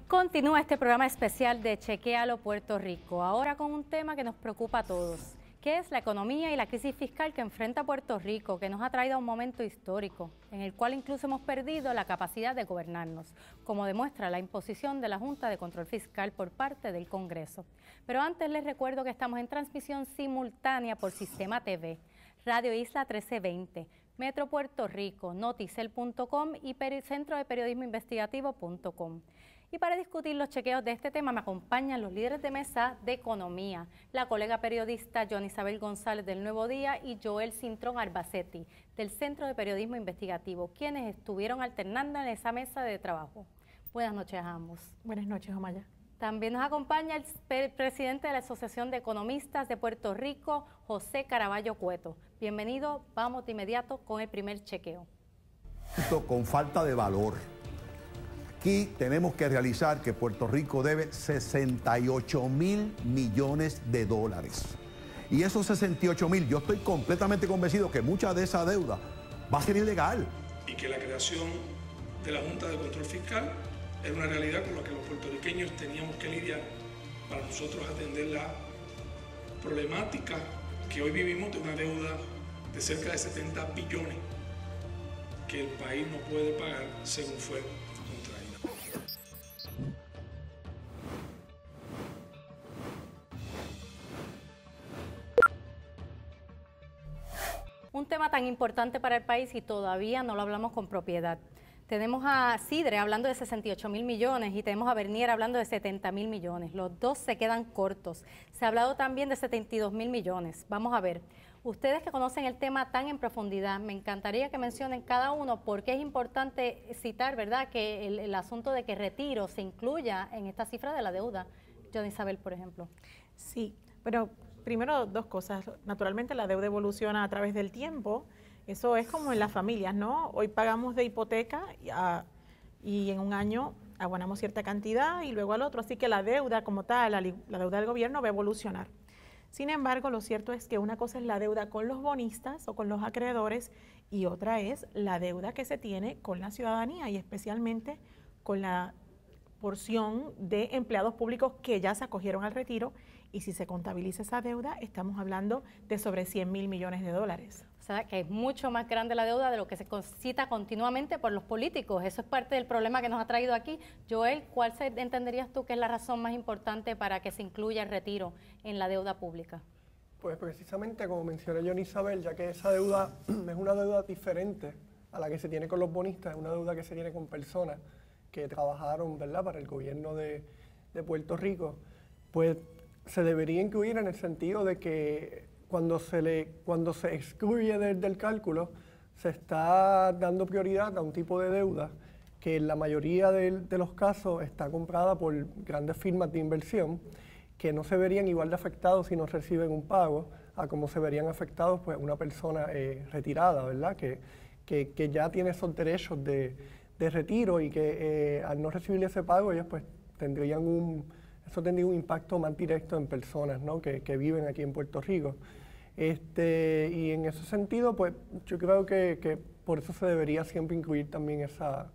Continúa este programa especial de Chequéalo Puerto Rico, ahora con un tema que nos preocupa a todos, que es la economía y la crisis fiscal que enfrenta Puerto Rico, que nos ha traído a un momento histórico, en el cual incluso hemos perdido la capacidad de gobernarnos, como demuestra la imposición de la Junta de Control Fiscal por parte del Congreso. Pero antes les recuerdo que estamos en transmisión simultánea por Sistema TV, Radio Isla 1320, Metro Puerto Rico, Noticel.com y Centro de Periodismo Investigativo.com. Y para discutir los chequeos de este tema me acompañan los líderes de mesa de economía, la colega periodista Johnny Isabel González del Nuevo Día y Joel Cintrón Albacete del Centro de Periodismo Investigativo, quienes estuvieron alternando en esa mesa de trabajo. Buenas noches a ambos. Buenas noches, Omaya. También nos acompaña el presidente de la Asociación de Economistas de Puerto Rico, José Caraballo Cueto. Bienvenido, vamos de inmediato con el primer chequeo. Con falta de valor. Aquí tenemos que realizar que Puerto Rico debe 68.000 millones de dólares. Y esos 68.000, yo estoy completamente convencido que mucha de esa deuda va a ser ilegal. Y que la creación de la Junta de Control Fiscal era una realidad con la que los puertorriqueños teníamos que lidiar para nosotros atender la problemática que hoy vivimos de una deuda de cerca de 70 billones que el país no puede pagar según fue contraída. Un tema tan importante para el país y todavía no lo hablamos con propiedad. Tenemos a Sidre hablando de 68.000 millones y tenemos a Bernier hablando de 70.000 millones. Los dos se quedan cortos. Se ha hablado también de 72.000 millones. Vamos a ver, ustedes que conocen el tema tan en profundidad, me encantaría que mencionen cada uno por qué es importante citar, ¿verdad?, que el asunto de que retiro se incluya en esta cifra de la deuda. Johnny Isabel, por ejemplo. Sí, pero primero dos cosas. Naturalmente la deuda evoluciona a través del tiempo. Eso es como en las familias, ¿no? Hoy pagamos de hipoteca y en un año abonamos cierta cantidad y luego al otro. Así que la deuda como tal, la deuda del gobierno va a evolucionar. Sin embargo, lo cierto es que una cosa es la deuda con los bonistas o con los acreedores y otra es la deuda que se tiene con la ciudadanía y especialmente con la porción de empleados públicos que ya se acogieron al retiro. Y si se contabiliza esa deuda, estamos hablando de sobre 100.000 millones de dólares. O sea, que es mucho más grande la deuda de lo que se cita continuamente por los políticos. Eso es parte del problema que nos ha traído aquí. Joel, ¿cuál entenderías tú que es la razón más importante para que se incluya el retiro en la deuda pública? Pues precisamente, como mencionó Johnny Isabel, ya que esa deuda es una deuda diferente a la que se tiene con los bonistas, es una deuda que se tiene con personas que trabajaron, ¿verdad?, para el gobierno de Puerto Rico, pues se debería incluir en el sentido de que cuando se excluye del cálculo, se está dando prioridad a un tipo de deuda que en la mayoría de los casos está comprada por grandes firmas de inversión que no se verían igual de afectados si no reciben un pago a como se verían afectados pues una persona retirada, ¿verdad? Que ya tiene esos derechos de retiro y que al no recibir ese pago ellos pues tendrían eso tendría un impacto más directo en personas, ¿no?, que viven aquí en Puerto Rico. Y en ese sentido, pues yo creo que por eso se debería siempre incluir también esa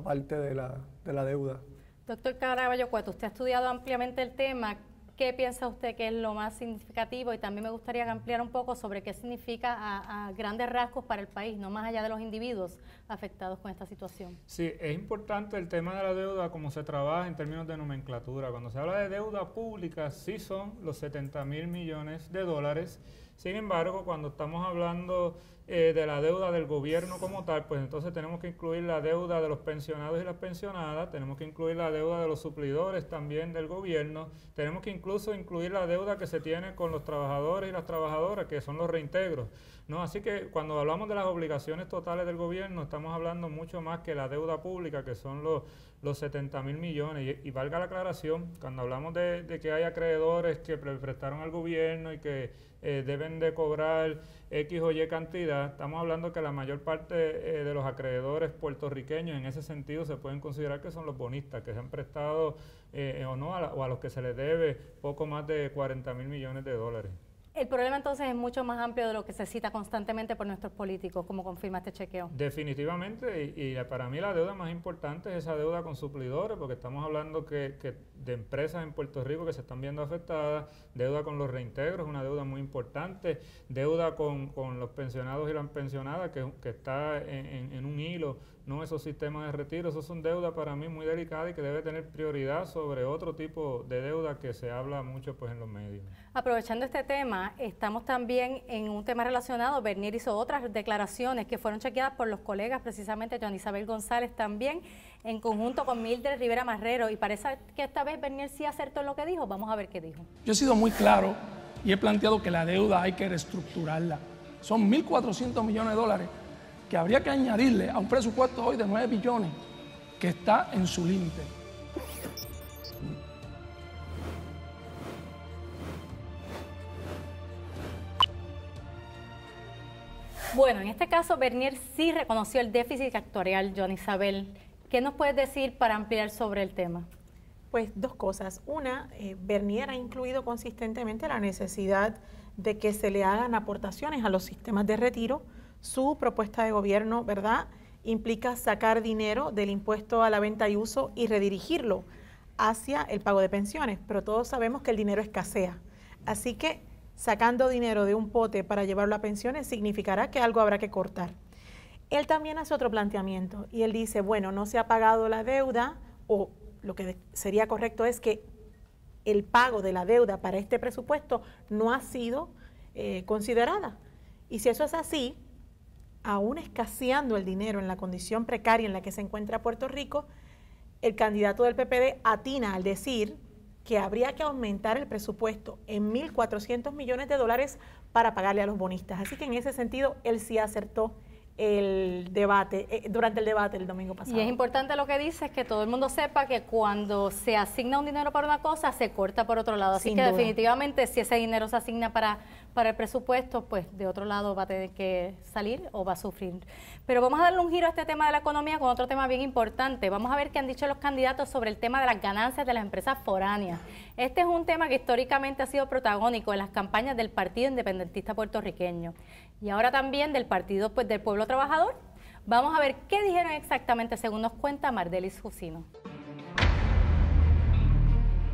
parte de la deuda. Doctor Caraballo Cueto, usted ha estudiado ampliamente el tema. ¿Qué piensa usted que es lo más significativo? Y también me gustaría ampliar un poco sobre qué significa a grandes rasgos para el país, no más allá de los individuos afectados con esta situación. Sí, es importante el tema de la deuda, como se trabaja en términos de nomenclatura. Cuando se habla de deuda pública, sí son los 70.000 millones de dólares. Sin embargo, cuando estamos hablando de la deuda del gobierno como tal, pues entonces tenemos que incluir la deuda de los pensionados y las pensionadas, tenemos que incluir la deuda de los suplidores también del gobierno, tenemos que incluso incluir la deuda que se tiene con los trabajadores y las trabajadoras, que son los reintegros, ¿no? Así que cuando hablamos de las obligaciones totales del gobierno, estamos hablando mucho más que la deuda pública, que son los 70.000 millones. Y valga la aclaración, cuando hablamos de que hay acreedores que prestaron al gobierno y que deben de cobrar X o Y cantidad, estamos hablando que la mayor parte de los acreedores puertorriqueños en ese sentido se pueden considerar que son los bonistas, que se han prestado o no o a los que se les debe poco más de 40.000 millones de dólares. El problema entonces es mucho más amplio de lo que se cita constantemente por nuestros políticos, como confirma este chequeo. Definitivamente, y para mí la deuda más importante es esa deuda con suplidores, porque estamos hablando que de empresas en Puerto Rico que se están viendo afectadas, deuda con los reintegros, una deuda muy importante, deuda con los pensionados y las pensionadas, que está en un hilo, no esos sistemas de retiro. Esos son deudas para mí muy delicadas y que debe tener prioridad sobre otro tipo de deuda que se habla mucho pues en los medios. Aprovechando este tema, estamos también en un tema relacionado. Bernier hizo otras declaraciones que fueron chequeadas por los colegas, precisamente Joan Isabel González también, en conjunto con Mildred Rivera Marrero, y parece que esta vez Bernier sí acertó en lo que dijo. Vamos a ver qué dijo. Yo he sido muy claro y he planteado que la deuda hay que reestructurarla. Son 1.400 millones de dólares que habría que añadirle a un presupuesto hoy de 9 billones que está en su límite. Bueno, en este caso Bernier sí reconoció el déficit actuarial. Joan Isabel, ¿qué nos puedes decir para ampliar sobre el tema? Pues dos cosas. Una, Bernier ha incluido consistentemente la necesidad de que se le hagan aportaciones a los sistemas de retiro. Su propuesta de gobierno, ¿verdad?, implica sacar dinero del impuesto a la venta y uso y redirigirlo hacia el pago de pensiones, pero todos sabemos que el dinero escasea. Así que sacando dinero de un pote para llevarlo a pensiones significará que algo habrá que cortar. Él también hace otro planteamiento y él dice, bueno, no se ha pagado la deuda, o lo que sería correcto es que el pago de la deuda para este presupuesto no ha sido considerada. Y si eso es así, aún escaseando el dinero en la condición precaria en la que se encuentra Puerto Rico, el candidato del PPD atina al decir que habría que aumentar el presupuesto en 1.400 millones de dólares para pagarle a los bonistas. Así que en ese sentido, él sí acertó durante el debate el domingo pasado. Y es importante lo que dice, es que todo el mundo sepa que cuando se asigna un dinero para una cosa, se corta por otro lado. Así que definitivamente si ese dinero se asigna para el presupuesto, pues de otro lado va a tener que salir o va a sufrir. Pero vamos a darle un giro a este tema de la economía con otro tema bien importante. Vamos a ver qué han dicho los candidatos sobre el tema de las ganancias de las empresas foráneas. Este es un tema que históricamente ha sido protagónico en las campañas del Partido Independentista Puertorriqueño y ahora también del Partido del Pueblo Trabajador. Vamos a ver qué dijeron exactamente, según nos cuenta Mardelis Jusino.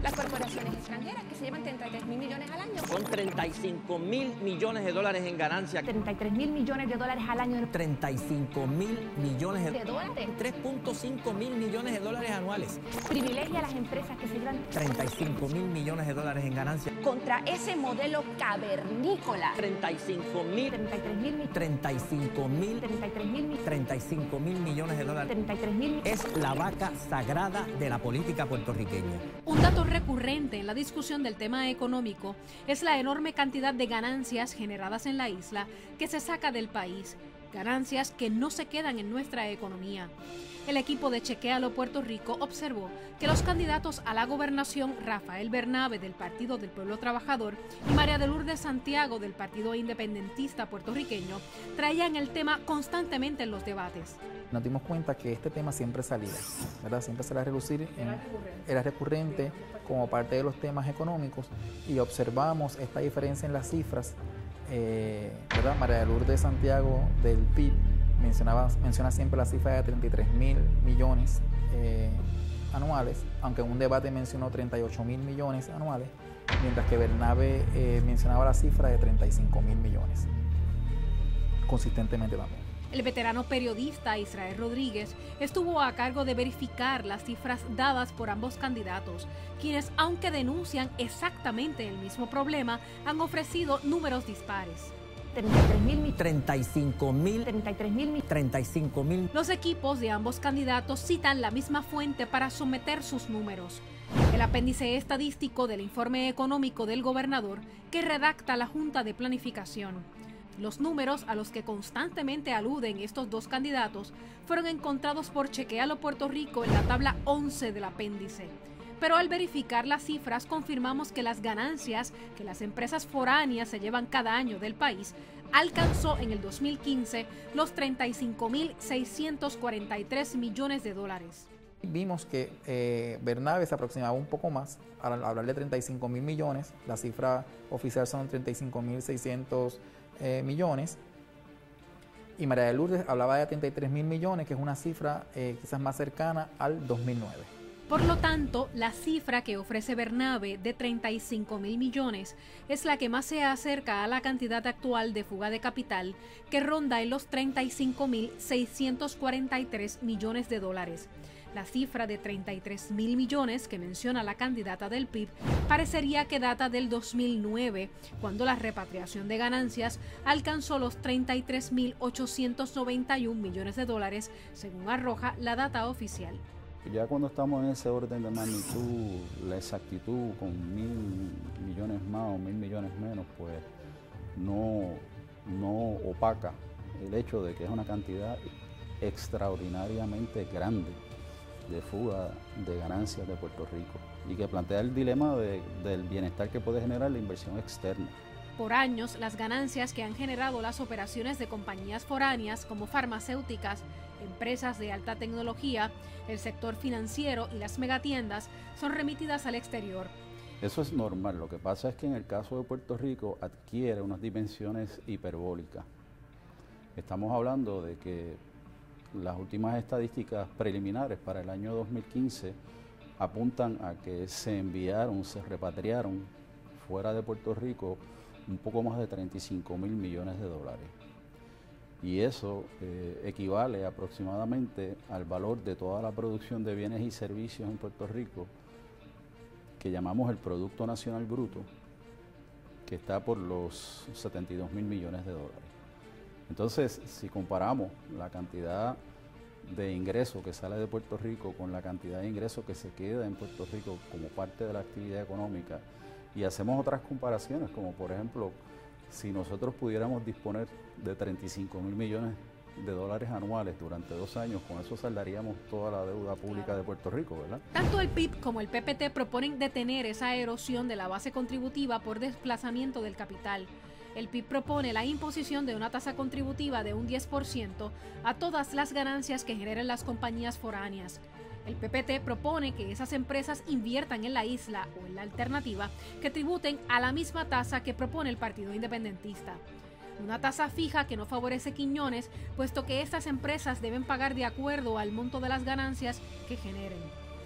Las corporaciones extranjeras que se llevan 33.000 millones al año. Son 35.000 millones de dólares en ganancia. 33.000 millones de dólares al año. 35.000 millones de dólares. 3.5 mil millones de dólares anuales. Privilegia a las empresas que se llevan 35.000 millones de dólares en ganancia. Contra ese modelo cavernícola. 35.000. 33.000. 35.000. 33.000. 35.000 millones de dólares. 33.000. Es la vaca sagrada de la política puertorriqueña. Un dato recurrente en la discusión del tema económico es la enorme cantidad de ganancias generadas en la isla que se saca del país, ganancias que no se quedan en nuestra economía. El equipo de Chequéalo Puerto Rico observó que los candidatos a la gobernación, Rafael Bernabe del Partido del Pueblo Trabajador y María de Lourdes Santiago del Partido Independentista Puertorriqueño, traían el tema constantemente en los debates. Nos dimos cuenta que este tema siempre salía, ¿verdad? Siempre se la relucir, era recurrente como parte de los temas económicos, y observamos esta diferencia en las cifras, ¿verdad? María de Lourdes Santiago del PIB menciona siempre la cifra de 33.000 millones anuales, aunque en un debate mencionó 38.000 millones anuales, mientras que Bernabe mencionaba la cifra de 35.000 millones, consistentemente también. El veterano periodista Israel Rodríguez estuvo a cargo de verificar las cifras dadas por ambos candidatos, quienes, aunque denuncian exactamente el mismo problema, han ofrecido números dispares. 33.000. 35.000. 33.000. 35.000. Los equipos de ambos candidatos citan la misma fuente para someter sus números. El apéndice estadístico del informe económico del gobernador que redacta la Junta de Planificación. Los números a los que constantemente aluden estos dos candidatos fueron encontrados por Chequéalo Puerto Rico en la tabla 11 del apéndice. Pero al verificar las cifras confirmamos que las ganancias que las empresas foráneas se llevan cada año del país alcanzó en el 2015 los 35.643 millones de dólares. Vimos que Bernabe se aproximaba un poco más, al hablar de 35 mil millones, la cifra oficial son 35.600 millones, y María de Lourdes hablaba de 33 mil millones, que es una cifra quizás más cercana al 2009. Por lo tanto, la cifra que ofrece Bernabe de 35 mil millones es la que más se acerca a la cantidad actual de fuga de capital, que ronda en los 35.643 millones de dólares. La cifra de 33 mil millones que menciona la candidata del PIB parecería que data del 2009, cuando la repatriación de ganancias alcanzó los 33.891 millones de dólares, según arroja la data oficial. Ya cuando estamos en ese orden de magnitud, la exactitud con 1.000 millones más o 1.000 millones menos, pues no opaca el hecho de que es una cantidad extraordinariamente grande de fuga de ganancias de Puerto Rico y que plantea el dilema del bienestar que puede generar la inversión externa. Por años, las ganancias que han generado las operaciones de compañías foráneas como farmacéuticas, empresas de alta tecnología, el sector financiero y las megatiendas son remitidas al exterior. Eso es normal, lo que pasa es que en el caso de Puerto Rico adquiere unas dimensiones hiperbólicas. Estamos hablando de que las últimas estadísticas preliminares para el año 2015 apuntan a que se repatriaron fuera de Puerto Rico un poco más de 35 mil millones de dólares. Y eso equivale aproximadamente al valor de toda la producción de bienes y servicios en Puerto Rico, que llamamos el Producto Nacional Bruto, que está por los 72 mil millones de dólares. Entonces, si comparamos la cantidad de ingresos que sale de Puerto Rico con la cantidad de ingresos que se queda en Puerto Rico como parte de la actividad económica, y hacemos otras comparaciones, como por ejemplo, si nosotros pudiéramos disponer de 35 mil millones de dólares anuales durante 2 años, con eso saldaríamos toda la deuda pública de Puerto Rico, ¿verdad? Tanto el PIB como el PPT proponen detener esa erosión de la base contributiva por desplazamiento del capital. El PIB propone la imposición de una tasa contributiva de un 10% a todas las ganancias que generen las compañías foráneas. El PPT propone que esas empresas inviertan en la isla o en la alternativa que tributen a la misma tasa que propone el Partido Independentista. Una tasa fija que no favorece Quiñones, puesto que estas empresas deben pagar de acuerdo al monto de las ganancias que generen.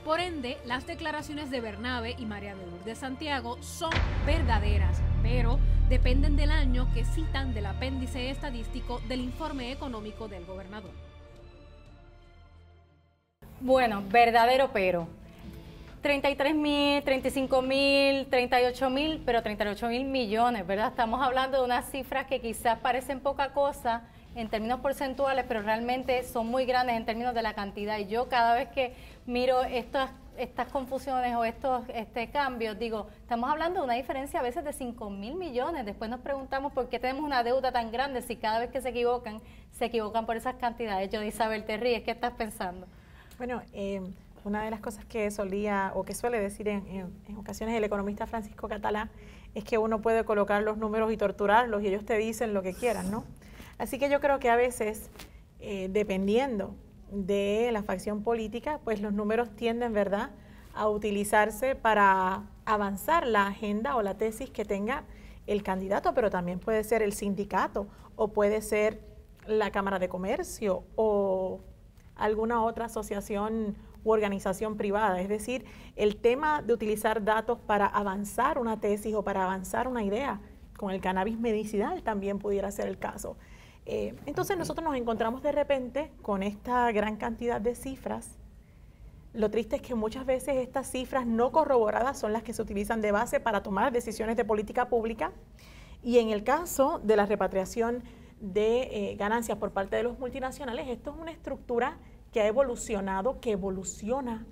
Por ende, las declaraciones de Bernabe y María de Lourdes Santiago son verdaderas, pero dependen del año que citan del apéndice estadístico del informe económico del gobernador. Bueno, verdadero pero. 33 mil, 35 mil, 38 mil, pero 38 mil millones, ¿verdad? Estamos hablando de unas cifras que quizás parecen poca cosa en términos porcentuales, pero realmente son muy grandes en términos de la cantidad. Y yo cada vez que miro estas confusiones o estos cambios, digo, estamos hablando de una diferencia a veces de 5 mil millones. Después nos preguntamos por qué tenemos una deuda tan grande si cada vez que se equivocan por esas cantidades. Yo, Isabel, te ríes, ¿qué estás pensando? Bueno, una de las cosas que suele decir en ocasiones el economista Francisco Catalá es que uno puede colocar los números y torturarlos y ellos te dicen lo que quieran, ¿no? Así que yo creo que a veces, dependiendo de la facción política, pues los números tienden, ¿verdad?, a utilizarse para avanzar la agenda o la tesis que tenga el candidato, pero también puede ser el sindicato o puede ser la Cámara de Comercio o alguna otra asociación u organización privada. Es decir, el tema de utilizar datos para avanzar una tesis o para avanzar una idea, con el cannabis medicinal también pudiera ser el caso. Entonces nosotros nos encontramos de repente con esta gran cantidad de cifras. Lo triste es que muchas veces estas cifras no corroboradas son las que se utilizan de base para tomar decisiones de política pública, y en el caso de la repatriación de ganancias por parte de los multinacionales, esto es una estructura que ha evolucionado, que evoluciona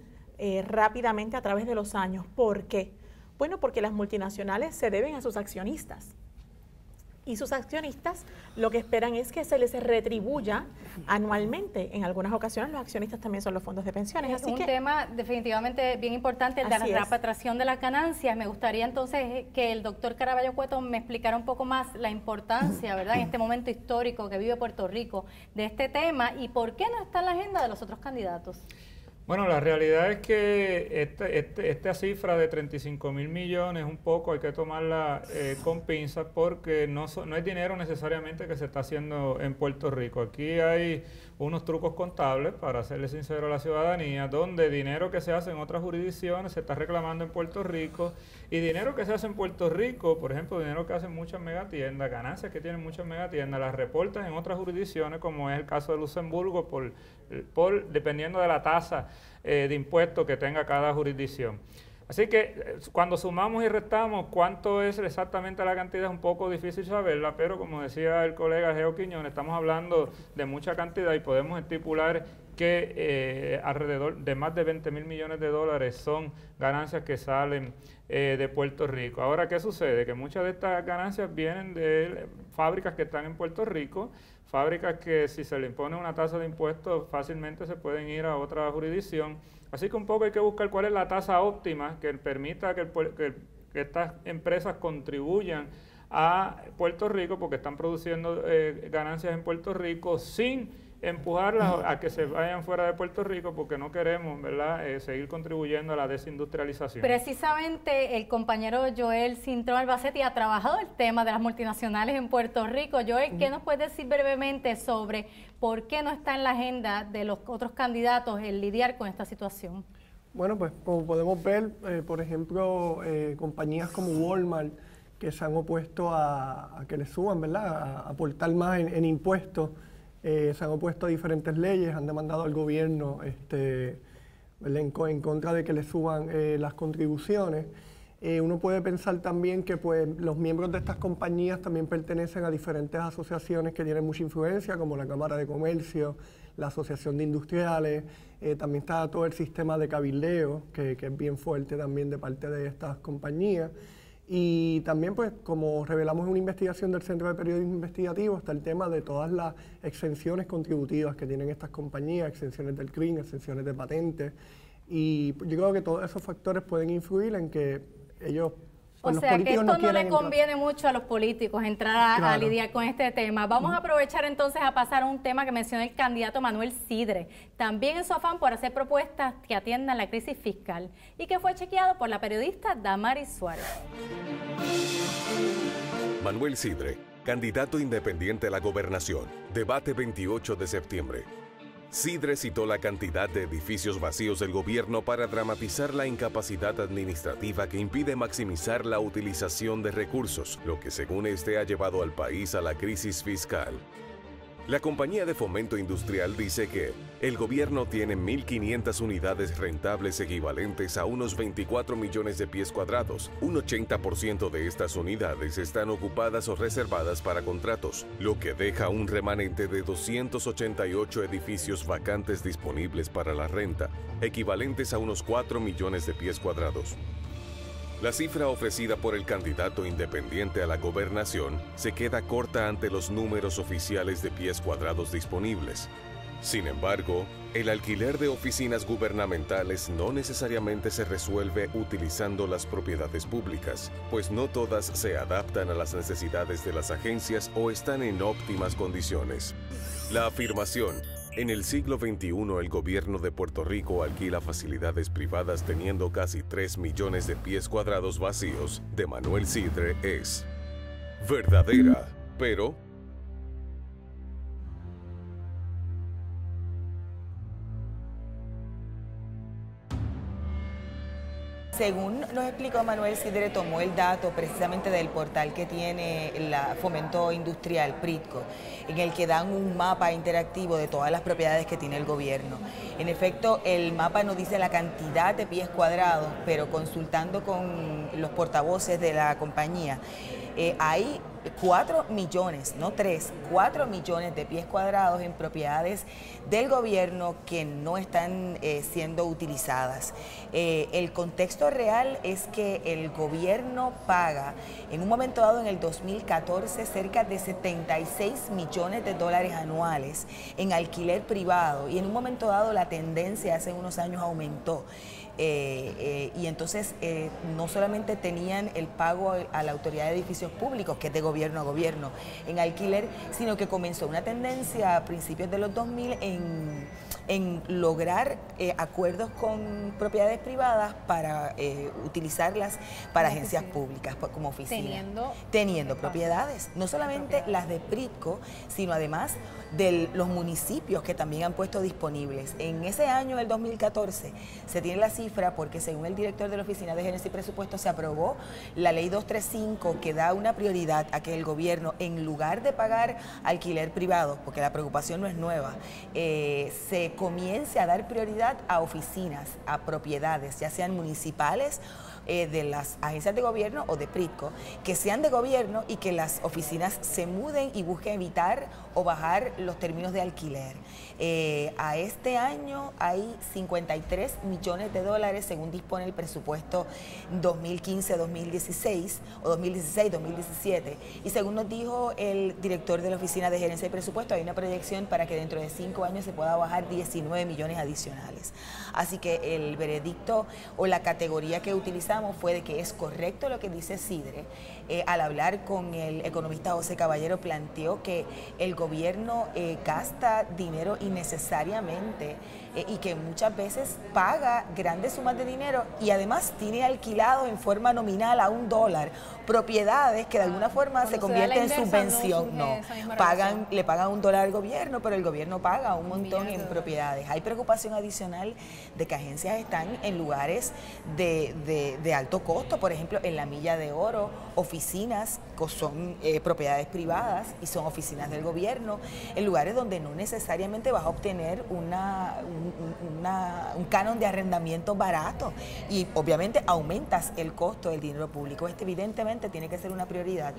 rápidamente a través de los años. ¿Por qué? Bueno, porque las multinacionales se deben a sus accionistas. Y sus accionistas lo que esperan es que se les retribuya anualmente. En algunas ocasiones los accionistas también son los fondos de pensiones. Es un tema definitivamente bien importante, el de la repatriación de las ganancias. Me gustaría entonces que el doctor Caraballo Cueto me explicara un poco más la importancia, ¿verdad?, en este momento histórico que vive Puerto Rico de este tema y por qué no está en la agenda de los otros candidatos. Bueno, la realidad es que esta cifra de 35.000 millones un poco hay que tomarla con pinzas porque no es dinero necesariamente que se está haciendo en Puerto Rico. Aquí hay unos trucos contables, para serle sincero a la ciudadanía, donde dinero que se hace en otras jurisdicciones se está reclamando en Puerto Rico, y dinero que se hace en Puerto Rico, por ejemplo, dinero que hacen muchas megatiendas, ganancias que tienen muchas megatiendas, las reportan en otras jurisdicciones, como es el caso de Luxemburgo, dependiendo de la tasa de impuestos que tenga cada jurisdicción. Así que cuando sumamos y restamos cuánto es exactamente la cantidad es un poco difícil saberla, pero como decía el colega Geo Quiñones, estamos hablando de mucha cantidad y podemos estipular que alrededor de más de 20.000 millones de dólares son ganancias que salen de Puerto Rico. Ahora, ¿qué sucede? Que muchas de estas ganancias vienen de fábricas que están en Puerto Rico, fábricas que si se le impone una tasa de impuestos fácilmente se pueden ir a otra jurisdicción. Así que un poco hay que buscar cuál es la tasa óptima que permita que estas empresas contribuyan a Puerto Rico, porque están produciendo ganancias en Puerto Rico sin empujarlas a que se vayan fuera de Puerto Rico, porque no queremos, ¿verdad?, seguir contribuyendo a la desindustrialización. Precisamente el compañero Joel Cintrón Albacete ha trabajado el tema de las multinacionales en Puerto Rico. Joel, ¿qué nos puedes decir brevemente sobre por qué no está en la agenda de los otros candidatos el lidiar con esta situación? Bueno, pues como podemos ver, por ejemplo, compañías como Walmart, que se han opuesto a que le suban, ¿verdad?, a aportar más en impuestos. Se han opuesto a diferentes leyes, han demandado al gobierno en contra de que le suban las contribuciones. Uno puede pensar también que pues, los miembros de estas compañías también pertenecen a diferentes asociaciones que tienen mucha influencia, como la Cámara de Comercio, la Asociación de Industriales, también está todo el sistema de cabildeo, que es bien fuerte también de parte de estas compañías. Y también, pues, como revelamos en una investigación del Centro de Periodismo Investigativo, está el tema de todas las exenciones contributivas que tienen estas compañías, exenciones del CRIM, exenciones de patentes. Y yo creo que todos esos factores pueden influir en que ellos... O sea, que esto no le conviene mucho a los políticos entrar a lidiar con este tema. Vamos a aprovechar entonces a pasar a un tema que mencionó el candidato Manuel Sidre, también en su afán por hacer propuestas que atiendan la crisis fiscal y que fue chequeado por la periodista Damaris Suárez. Manuel Sidre, candidato independiente a la gobernación, debate 28 de septiembre. Sidre citó la cantidad de edificios vacíos del gobierno para dramatizar la incapacidad administrativa que impide maximizar la utilización de recursos, lo que según este ha llevado al país a la crisis fiscal. La compañía de fomento industrial dice que el gobierno tiene 1.500 unidades rentables equivalentes a unos 24 millones de pies cuadrados. Un 80% de estas unidades están ocupadas o reservadas para contratos, lo que deja un remanente de 288 edificios vacantes disponibles para la renta, equivalentes a unos 4 millones de pies cuadrados. La cifra ofrecida por el candidato independiente a la gobernación se queda corta ante los números oficiales de pies cuadrados disponibles. Sin embargo, el alquiler de oficinas gubernamentales no necesariamente se resuelve utilizando las propiedades públicas, pues no todas se adaptan a las necesidades de las agencias o están en óptimas condiciones. La afirmación: en el siglo XXI el gobierno de Puerto Rico alquila facilidades privadas teniendo casi 3 millones de pies cuadrados vacíos, de Manuel Sidre es verdadera, pero según nos explicó Manuel Sidre, tomó el dato precisamente del portal que tiene la Fomento Industrial, PRITCO, en el que dan un mapa interactivo de todas las propiedades que tiene el gobierno. En efecto, el mapa no dice la cantidad de pies cuadrados, pero consultando con los portavoces de la compañía, hay 4 millones, no 3, 4 millones de pies cuadrados en propiedades del gobierno que no están siendo utilizadas. El contexto real es que el gobierno paga en un momento dado en el 2014 cerca de 76 millones de dólares anuales en alquiler privado, y en un momento dado la tendencia hace unos años aumentó. Y entonces no solamente tenían el pago a la Autoridad de Edificios Públicos, que es de gobierno a gobierno, en alquiler, sino que comenzó una tendencia a principios de los 2000 en en lograr acuerdos con propiedades privadas para utilizarlas para agencias públicas, como oficinas. Teniendo propiedades, no solamente las de Pritco, sino además de los municipios que también han puesto disponibles. En ese año, el 2014, se tiene la cifra porque según el director de la Oficina de Gerencia y Presupuesto se aprobó la ley 235 que da una prioridad a que el gobierno, en lugar de pagar alquiler privado, porque la preocupación no es nueva, se comience a dar prioridad a oficinas, a propiedades, ya sean municipales, de las agencias de gobierno o de Pritco, que sean de gobierno y que las oficinas se muden y busquen evitar o bajar los términos de alquiler. A este año hay 53 millones de dólares según dispone el presupuesto 2015-2016 o 2016-2017 y según nos dijo el director de la Oficina de Gerencia y Presupuesto hay una proyección para que dentro de 5 años se pueda bajar 19 millones adicionales. Así que el veredicto o la categoría que utilizamos fue de que es correcto lo que dice Sidre. Al hablar con el economista José Caballero planteó que el gobierno gasta dinero innecesariamente y que muchas veces paga grandes sumas de dinero y además tiene alquilado en forma nominal a $1 propiedades que de alguna forma se convierten en subvención. Le pagan $1 al gobierno, pero el gobierno paga un montón en propiedades. Hay preocupación adicional de que agencias están en lugares de alto costo, por ejemplo, en la Milla de Oro, oficinas que son propiedades privadas y son oficinas del gobierno, en lugares donde no necesariamente vas a obtener un canon de arrendamiento barato y obviamente aumentas el costo del dinero público. Evidentemente tiene que ser una prioridad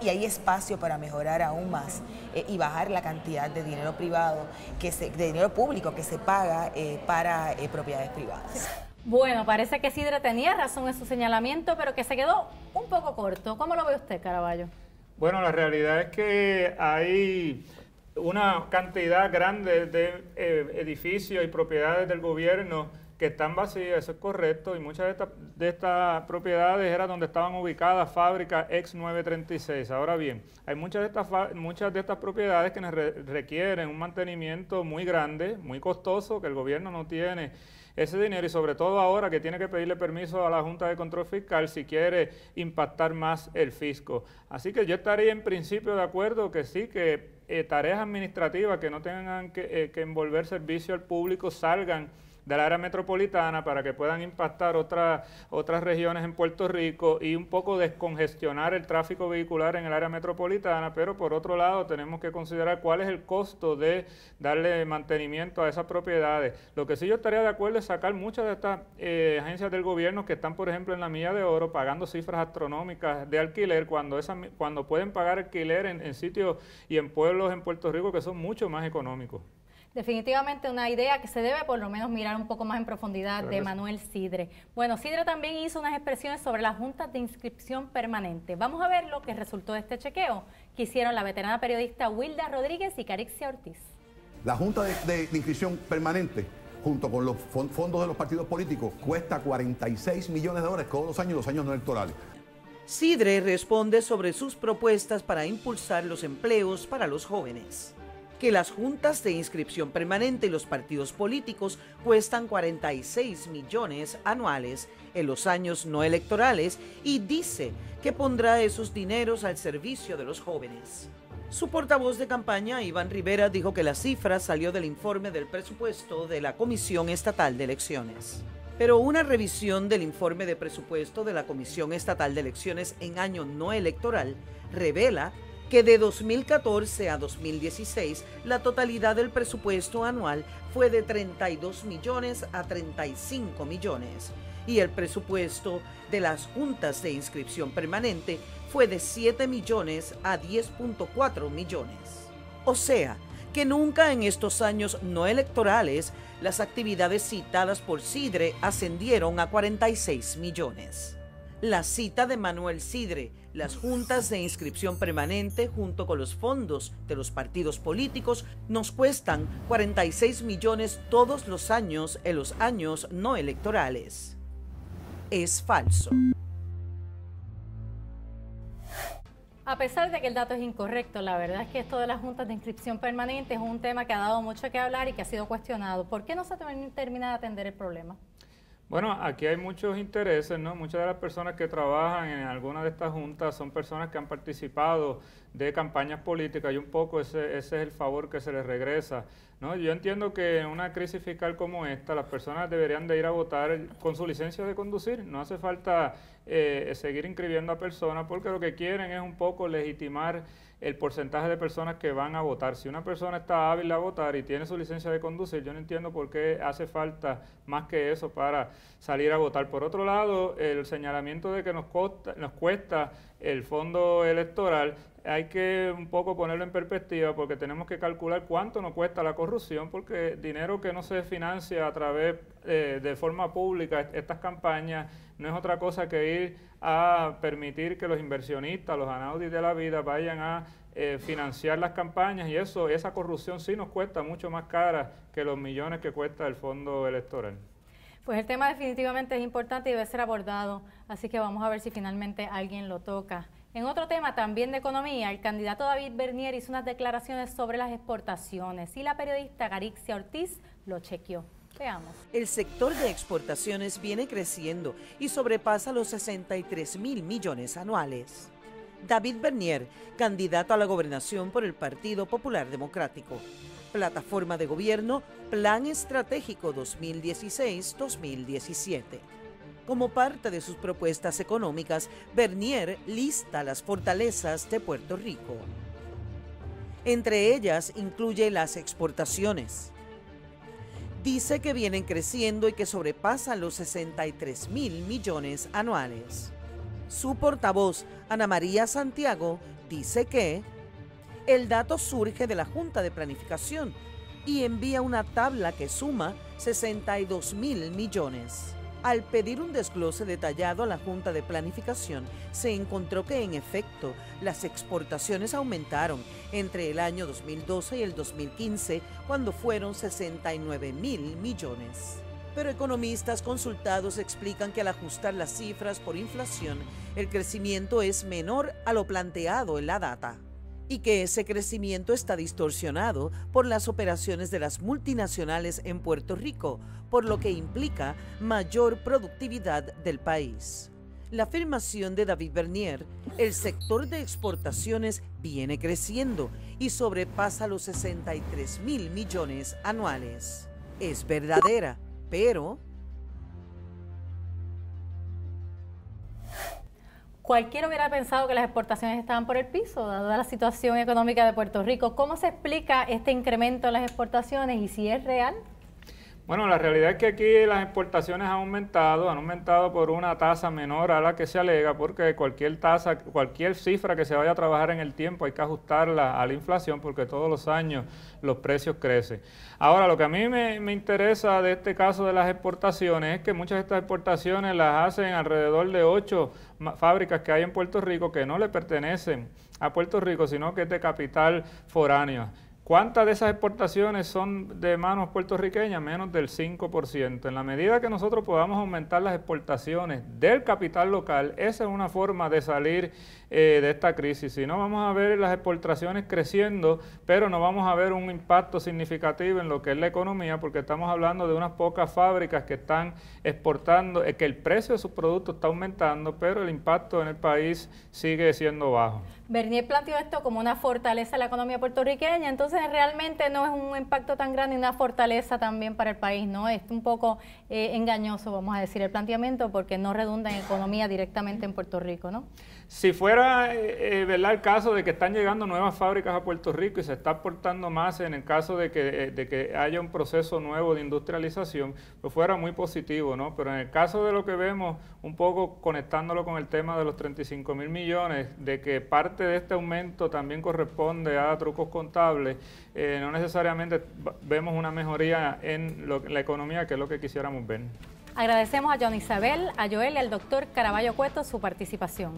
y hay espacio para mejorar aún más y bajar la cantidad de dinero privado, de dinero público que se paga para propiedades privadas. Bueno, parece que Sidre tenía razón en su señalamiento, pero que se quedó un poco corto. ¿Cómo lo ve usted, Caraballo? Bueno, la realidad es que hay una cantidad grande de edificios y propiedades del gobierno que están vacías, eso es correcto, y muchas de estas propiedades eran donde estaban ubicadas fábricas ex 936. Ahora bien, hay muchas de estas propiedades que requieren un mantenimiento muy grande, muy costoso, que el gobierno no tiene ese dinero y sobre todo ahora que tiene que pedirle permiso a la Junta de Control Fiscal si quiere impactar más el fisco. Así que yo estaría en principio de acuerdo que sí, que tareas administrativas que no tengan que envolver servicio al público salgan del área metropolitana para que puedan impactar otras regiones en Puerto Rico y un poco descongestionar el tráfico vehicular en el área metropolitana, pero por otro lado tenemos que considerar cuál es el costo de darle mantenimiento a esas propiedades. Lo que sí yo estaría de acuerdo es sacar muchas de estas agencias del gobierno que están, por ejemplo, en la Milla de Oro pagando cifras astronómicas de alquiler cuando pueden pagar alquiler en sitios y en pueblos en Puerto Rico que son mucho más económicos. Definitivamente una idea que se debe por lo menos mirar un poco más en profundidad de Manuel Sidre. Bueno, Sidre también hizo unas expresiones sobre las juntas de inscripción permanente. Vamos a ver lo que resultó de este chequeo que hicieron la veterana periodista Wilda Rodríguez y Carixia Ortiz. La junta de inscripción permanente, junto con los fondos de los partidos políticos, cuesta $46 millones todos los años no electorales. Sidre responde sobre sus propuestas para impulsar los empleos para los jóvenes. Que las juntas de inscripción permanente y los partidos políticos cuestan 46 millones anuales en los años no electorales y dice que pondrá esos dineros al servicio de los jóvenes. Su portavoz de campaña, Iván Rivera, dijo que la cifra salió del informe del presupuesto de la Comisión Estatal de Elecciones. Pero una revisión del informe de presupuesto de la Comisión Estatal de Elecciones en año no electoral revela que de 2014 a 2016 la totalidad del presupuesto anual fue de 32 millones a 35 millones y el presupuesto de las juntas de inscripción permanente fue de 7 millones a 10.4 millones. O sea, que nunca en estos años no electorales las actividades citadas por Sidre ascendieron a 46 millones. La cita de Manuel Sidre, las juntas de inscripción permanente junto con los fondos de los partidos políticos nos cuestan 46 millones todos los años en los años no electorales. Es falso. A pesar de que el dato es incorrecto, la verdad es que esto de las juntas de inscripción permanente es un tema que ha dado mucho que hablar y que ha sido cuestionado. ¿Por qué no se termina de atender el problema? Bueno, aquí hay muchos intereses, ¿no? Muchas de las personas que trabajan en alguna de estas juntas son personas que han participado de campañas políticas y un poco ese es el favor que se les regresa, ¿no? Yo entiendo que en una crisis fiscal como esta, las personas deberían de ir a votar con su licencia de conducir. No hace falta seguir inscribiendo a personas porque lo que quieren es un poco legitimar el porcentaje de personas que van a votar. Si una persona está hábil a votar y tiene su licencia de conducir, yo no entiendo por qué hace falta más que eso para salir a votar. Por otro lado, el señalamiento de que nos cuesta el fondo electoral, hay que un poco ponerlo en perspectiva porque tenemos que calcular cuánto nos cuesta la corrupción, porque dinero que no se financia a través de forma pública estas campañas no es otra cosa que ir a permitir que los inversionistas, los anaudis de la vida vayan a financiar las campañas, y esa corrupción sí nos cuesta mucho más cara que los millones que cuesta el fondo electoral. Pues el tema definitivamente es importante y debe ser abordado, así que vamos a ver si finalmente alguien lo toca. En otro tema también de economía, el candidato David Bernier hizo unas declaraciones sobre las exportaciones y la periodista Garixia Ortiz lo chequeó. Veamos. El sector de exportaciones viene creciendo y sobrepasa los 63.000 millones anuales. David Bernier, candidato a la gobernación por el Partido Popular Democrático. Plataforma de gobierno, Plan Estratégico 2016-2017. Como parte de sus propuestas económicas, Bernier lista las fortalezas de Puerto Rico. Entre ellas incluye las exportaciones. Dice que vienen creciendo y que sobrepasan los 63.000 millones anuales. Su portavoz, Ana María Santiago, dice que el dato surge de la Junta de Planificación y envía una tabla que suma 62.000 millones. Al pedir un desglose detallado a la Junta de Planificación, se encontró que, en efecto, las exportaciones aumentaron entre el año 2012 y el 2015, cuando fueron 69.000 millones. Pero economistas consultados explican que al ajustar las cifras por inflación, el crecimiento es menor a lo planteado en la data, y que ese crecimiento está distorsionado por las operaciones de las multinacionales en Puerto Rico, por lo que implica mayor productividad del país. La afirmación de David Bernier, el sector de exportaciones viene creciendo y sobrepasa los 63.000 millones anuales. Es verdadera, pero cualquiera hubiera pensado que las exportaciones estaban por el piso, dada la situación económica de Puerto Rico. ¿Cómo se explica este incremento en las exportaciones y si es real? Bueno, la realidad es que aquí las exportaciones han aumentado por una tasa menor a la que se alega, porque cualquier cifra que se vaya a trabajar en el tiempo hay que ajustarla a la inflación, porque todos los años los precios crecen. Ahora, lo que a mí me interesa de este caso de las exportaciones es que muchas de estas exportaciones las hacen alrededor de 8 fábricas que hay en Puerto Rico que no le pertenecen a Puerto Rico, sino que es de capital foráneo. ¿Cuántas de esas exportaciones son de manos puertorriqueñas? Menos del 5%. En la medida que nosotros podamos aumentar las exportaciones del capital local, esa es una forma de salir de esta crisis. Si no, vamos a ver las exportaciones creciendo, pero no vamos a ver un impacto significativo en lo que es la economía, porque estamos hablando de unas pocas fábricas que están exportando, que el precio de sus productos está aumentando, pero el impacto en el país sigue siendo bajo. Bernier planteó esto como una fortaleza de la economía puertorriqueña, entonces realmente no es un impacto tan grande y una fortaleza también para el país, ¿no? Es un poco engañoso, vamos a decir, el planteamiento, porque no redunda en economía directamente en Puerto Rico, ¿no? Si fuera verdad el caso de que están llegando nuevas fábricas a Puerto Rico y se está aportando más en el caso de que haya un proceso nuevo de industrialización, pues fuera muy positivo, ¿no? Pero en el caso de lo que vemos, un poco conectándolo con el tema de los 35.000 millones, de que parte de este aumento también corresponde a trucos contables, no necesariamente vemos una mejoría en la economía, que es lo que quisiéramos ver. Agradecemos a Johnny Isabel, a Joel y al doctor Caraballo Cueto su participación.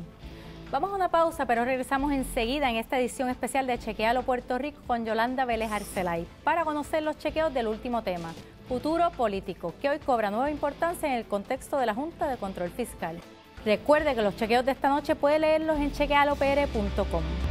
Vamos a una pausa, pero regresamos enseguida en esta edición especial de Chequealo Puerto Rico con Yolanda Vélez Arcelay para conocer los chequeos del último tema, futuro político, que hoy cobra nueva importancia en el contexto de la Junta de Control Fiscal. Recuerde que los chequeos de esta noche puede leerlos en chequealopr.com.